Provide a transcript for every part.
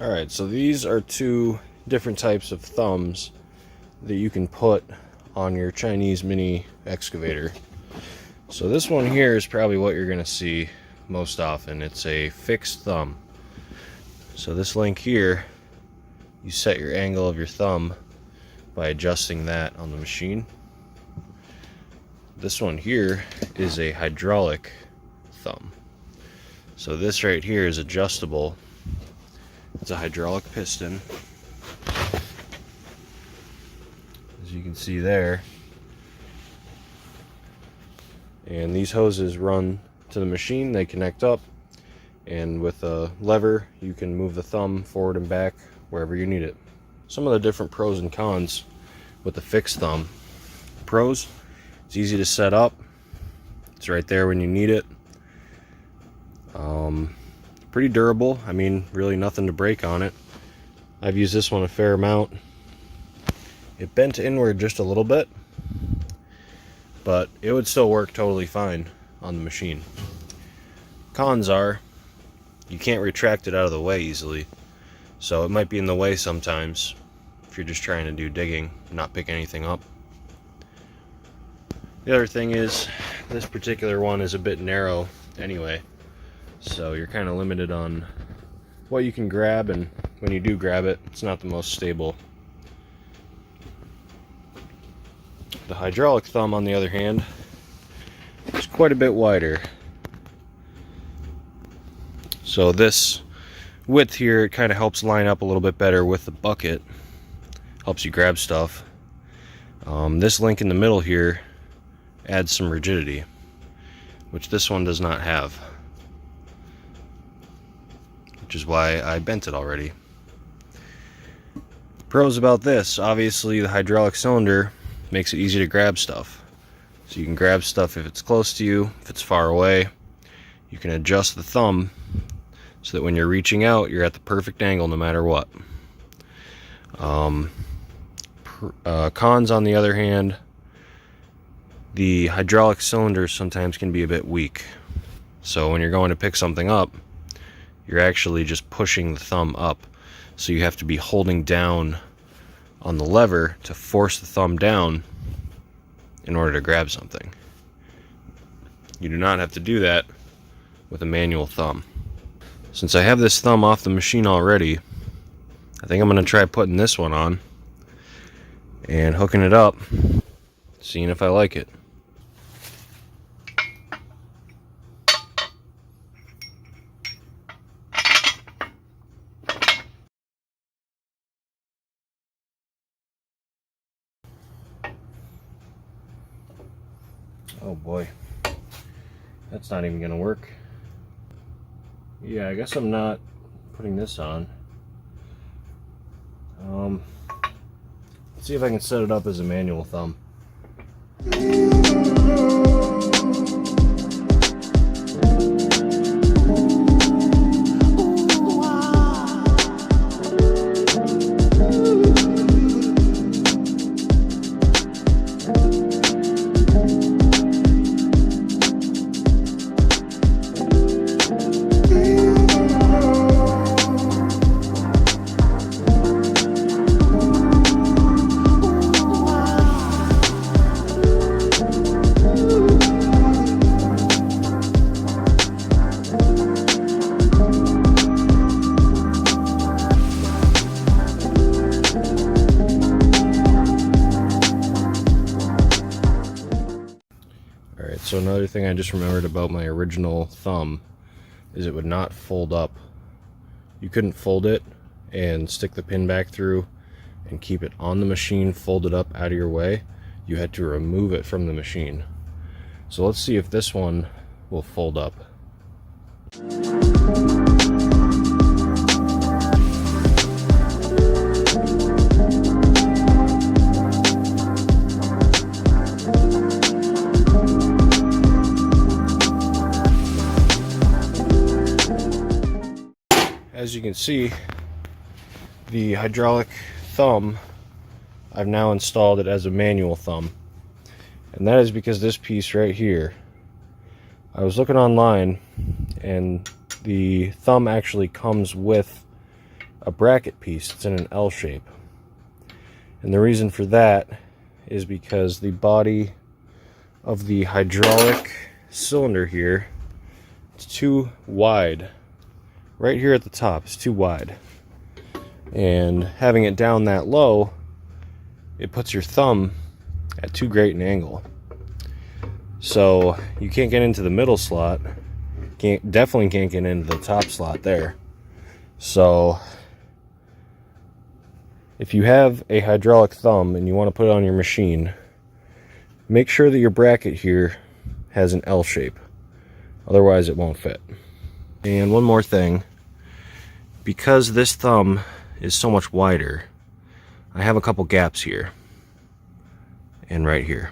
Alright, so these are two different types of thumbs that you can put on your Chinese mini excavator. So this one here is probably what you're going to see most often. It's a fixed thumb. So this link here, you set your angle of your thumb by adjusting that on the machine. This one here is a hydraulic thumb. So this right here is adjustable. It's a hydraulic piston, as you can see there, and these hoses run to the machine. They connect up, and with a lever you can move the thumb forward and back wherever you need it. Some of the different pros and cons with the fixed thumb. Pros: it's easy to set up, it's right there when you need it. Pretty durable. I mean, really nothing to break on it. I've used this one a fair amount. It bent inward just a little bit, but it would still work totally fine on the machine. Cons are, you can't retract it out of the way easily, so it might be in the way sometimes if you're just trying to do digging, not pick anything up. The other thing is, this particular one is a bit narrow anyway, so you're kind of limited on what you can grab, and when you do grab it, it's not the most stable. The hydraulic thumb, on the other hand, is quite a bit wider. So this width here, it kind of helps line up a little bit better with the bucket, helps you grab stuff. This link in the middle here adds some rigidity, which this one does not have, which is why I bent it already. Pros about this: obviously the hydraulic cylinder makes it easy to grab stuff. So you can grab stuff if it's close to you, if it's far away. You can adjust the thumb so that when you're reaching out, you're at the perfect angle no matter what. Cons, on the other hand, the hydraulic cylinder sometimes can be a bit weak. So when you're going to pick something up, you're actually just pushing the thumb up. So you have to be holding down on the lever to force the thumb down in order to grab something. You do not have to do that with a manual thumb. Since I have this thumb off the machine already, I think I'm going to try putting this one on and hooking it up, seeing if I like it. Oh boy, that's not even gonna work. Yeah, I guess I'm not putting this on. Let's see if I can set it up as a manual thumb. So another thing I just remembered about my original thumb is it would not fold up. You couldn't fold it and stick the pin back through and keep it on the machine folded up out of your way. You had to remove it from the machine. So let's see if this one will fold up. As you can see, the hydraulic thumb, I've now installed it as a manual thumb. And that is because this piece right here, I was looking online and the thumb actually comes with a bracket piece. It's in an L shape. And the reason for that is because the body of the hydraulic cylinder here, it's too wide. Right here at the top, it's too wide. And having it down that low, it puts your thumb at too great an angle. So you can't get into the middle slot. Definitely can't get into the top slot there. So if you have a hydraulic thumb and you want to put it on your machine, make sure that your bracket here has an L shape. Otherwise it won't fit. And one more thing, because this thumb is so much wider, I have a couple gaps here and right here.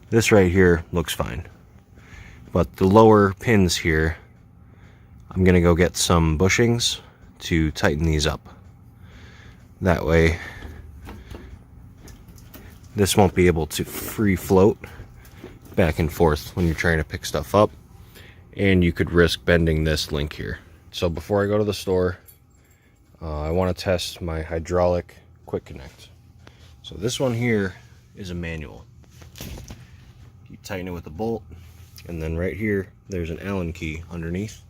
This right here looks fine, but the lower pins here, I'm gonna go get some bushings to tighten these up. That way this won't be able to free float back and forth when you're trying to pick stuff up, and you could risk bending this link here. So before I go to the store, I want to test my hydraulic quick connect. So this one here is a manual. You tighten it with a bolt, and then right here there's an Allen key underneath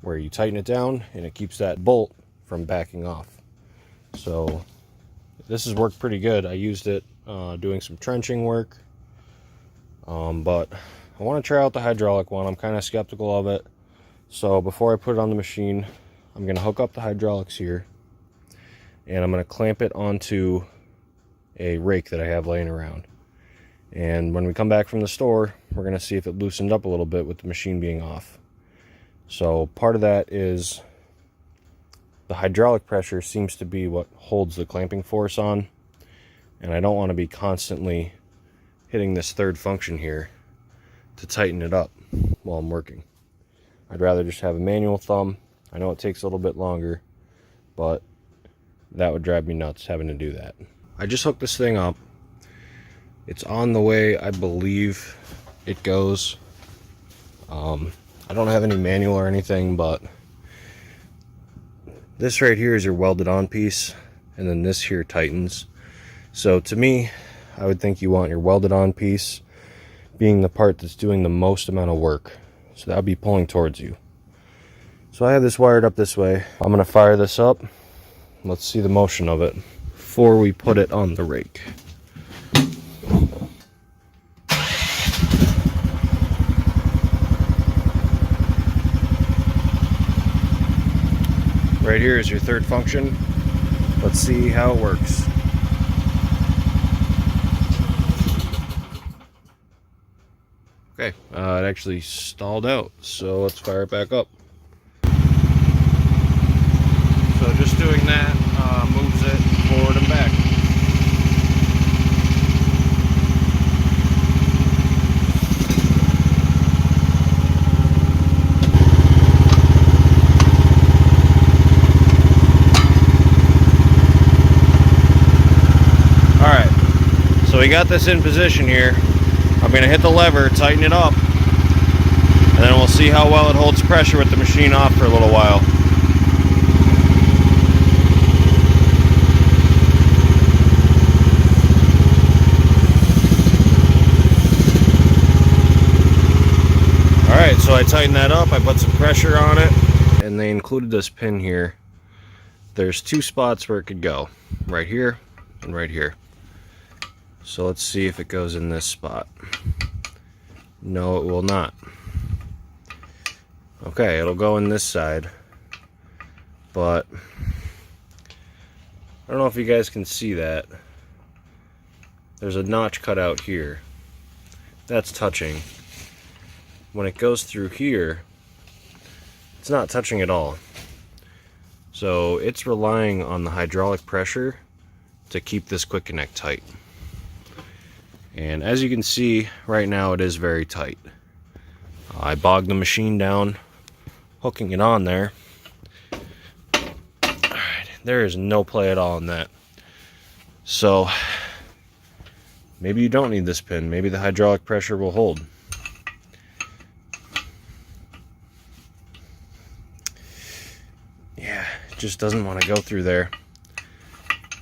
where you tighten it down and it keeps that bolt from backing off. So this has worked pretty good. I used it doing some trenching work, but I want to try out the hydraulic one. I'm kind of skeptical of it. So before I put it on the machine, I'm going to hook up the hydraulics here, and I'm going to clamp it onto a rake that I have laying around. And when we come back from the store, we're going to see if it loosened up a little bit with the machine being off. So part of that is the hydraulic pressure seems to be what holds the clamping force on, and I don't want to be constantly hitting this third function here to tighten it up while I'm working. I'd rather just have a manual thumb. I know it takes a little bit longer, but that would drive me nuts having to do that. I just hooked this thing up. It's on the way, I believe it goes. I don't have any manual or anything, but this right here is your welded on piece, and then this here tightens. So to me, I would think you want your welded on piece being the part that's doing the most amount of work. So that would be pulling towards you. So I have this wired up this way. I'm going to fire this up. Let's see the motion of it before we put it on the rake. Right here is your third function. Let's see how it works. Okay, it actually stalled out, so let's fire it back up. So just doing that moves it forward and back. Alright, so we got this in position here. I'm going to hit the lever, tighten it up, and then we'll see how well it holds pressure with the machine off for a little while. Alright, so I tightened that up, I put some pressure on it, and they included this pin here. There's two spots where it could go, right here and right here. So let's see if it goes in this spot. No, it will not. Okay, it'll go in this side, but I don't know if you guys can see that. There's a notch cut out here. That's touching. When it goes through here, it's not touching at all. So it's relying on the hydraulic pressure to keep this quick connect tight. And as you can see, right now it is very tight. I bogged the machine down, hooking it on there. Alright, there is no play at all in that. So, maybe you don't need this pin. Maybe the hydraulic pressure will hold. Yeah, just doesn't want to go through there.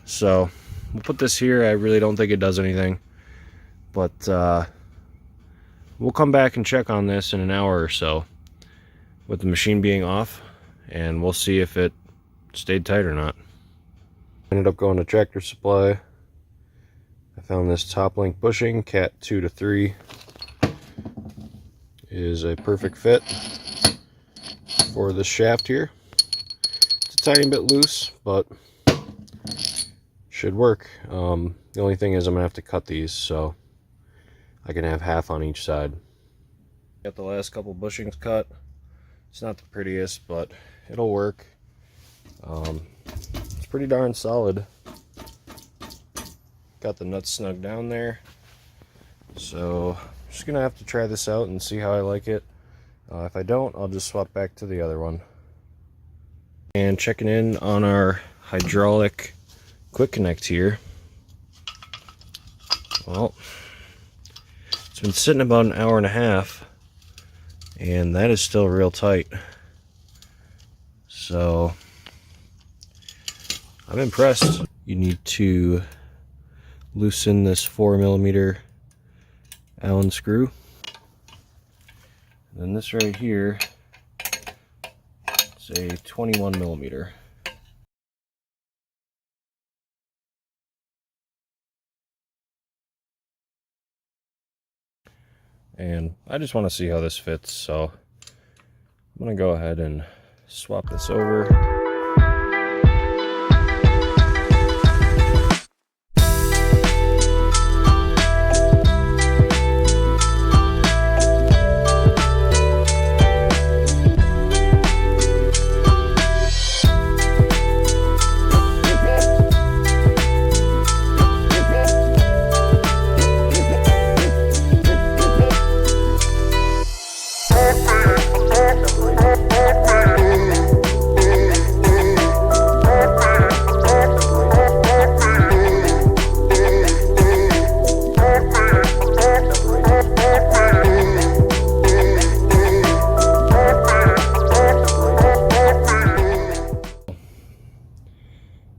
So we'll put this here. I really don't think it does anything, but we'll come back and check on this in an hour or so with the machine being off, and we'll see if it stayed tight or not. Ended up going to Tractor Supply. I found this top link bushing, Cat 2 to 3. Is a perfect fit for this shaft here. It's a tiny bit loose, but should work. The only thing is I'm gonna have to cut these so I can have half on each side. Got the last couple bushings cut. It's not the prettiest, but it'll work. It's pretty darn solid. Got the nuts snug down there. So I'm just gonna have to try this out and see how I like it. If I don't, I'll just swap back to the other one. And checking in on our hydraulic quick connect here. Well, it's been sitting about an hour and a half, and that is still real tight. So I'm impressed. You need to loosen this 4mm Allen screw. And then this right here, it's a 21mm. And I just want to see how this fits, so I'm going to go ahead and swap this over.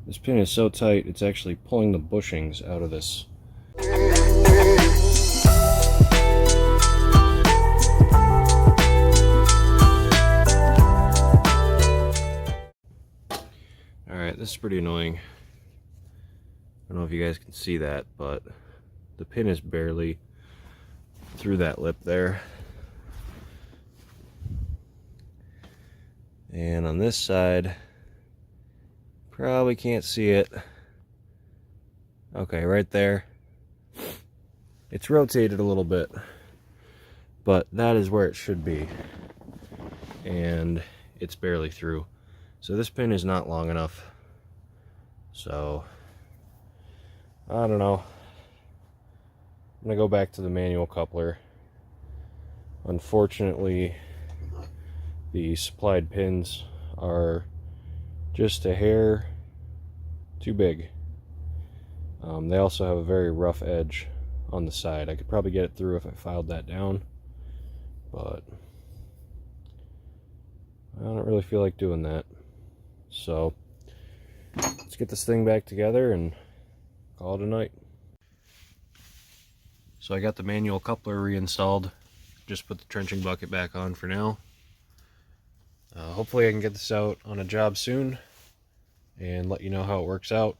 This pin is so tight, it's actually pulling the bushings out of this. Alright, this is pretty annoying. I don't know if you guys can see that, but the pin is barely through that lip there. And on this side, probably can't see it. Okay, right there. It's rotated a little bit, but that is where it should be. And it's barely through. So this pin is not long enough. So, I don't know. I'm gonna go back to the manual coupler. Unfortunately, the supplied pins are just a hair too big. They also have a very rough edge on the side. I could probably get it through if I filed that down, but I don't really feel like doing that. So let's get this thing back together and call it a night. So I got the manual coupler reinstalled. Just put the trenching bucket back on for now. Hopefully I can get this out on a job soon and let you know how it works out,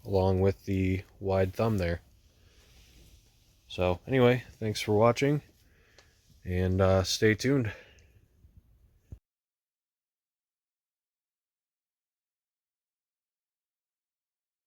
along with the wide thumb there. So anyway, thanks for watching, and stay tuned.